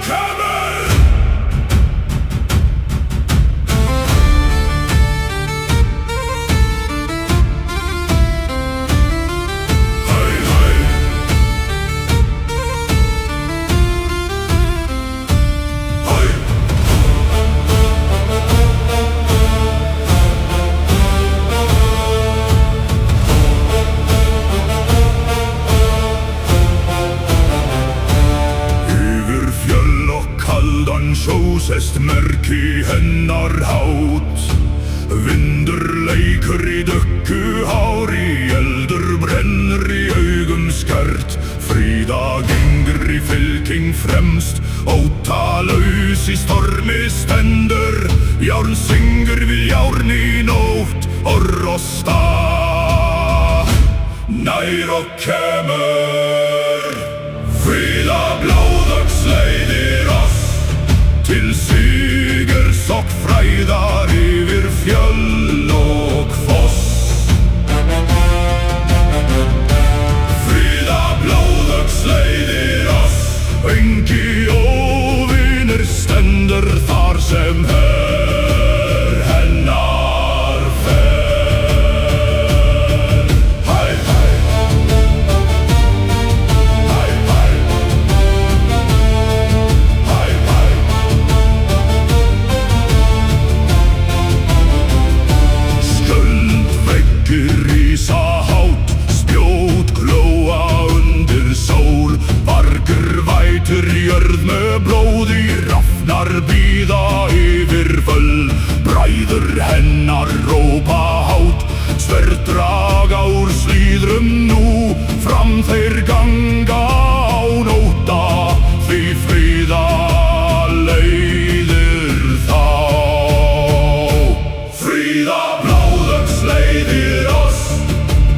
kemur. Hei, hei. Hei. Yfir fjöll og kaldan sjó sest merki hennar hát. Vindur leikur í dökku hári, eldur brennur í augum skært. Fríða gengur í fylking fremst, ótalaus í stormi stendur. Járn syngur við járn í nótt og rosta nær og kemur. Fríða blóðöx leiðir oss til sigurs og fræðar yfir fjöll og foss. Fríða blóðöx leiðir oss, engi óvinur stendur þar sem hör hennar fer. Hei, hei. Hei, hei. Hei, hei. Skjaldveggir rísa hátt, spjót glóa undir sól. Vargur vætur jörð með blóði, rafnar bíða yfir völl. Bræður hennar rópa hátt, sverð draga úr slíðrum nú. Fram þeir ganga án ótta, því Fríða leiðir þá. Fríða blóðöx leiðir oss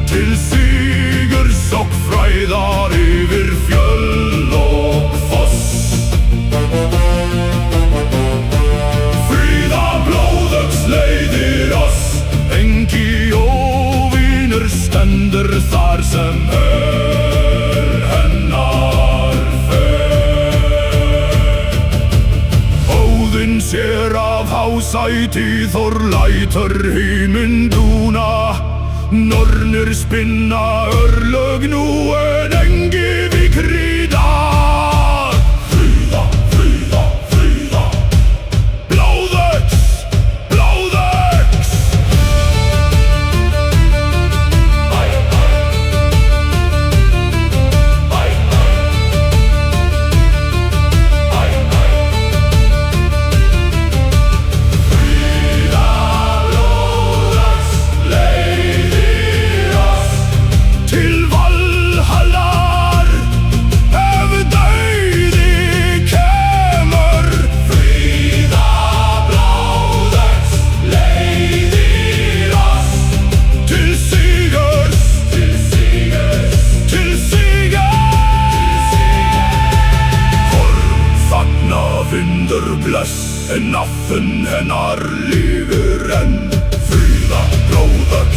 til sigurs og fræðar yfir fjöll og foss. Fríða blóðöx leiðir oss, engi óvinur stendur þar sem hör hennar fer. Óðinn sér af hásæti, Þór lætur himinn dúna. Nornir spinna örlög nú en engi vikrýdar. Fríða, Fríða, Fríða. Blóðöx, blóðöx. Hei, hei. Hei, hei. Hei, hei. Fríða blóðöx leiðir oss til Valhallar, ef dauði kemur. Fríða blóðöx leiðir oss til sigurs, til sigurs, til sigurs. Horfagna vindur bless, en nafn hennar lifir enn. Fríða blóðöx.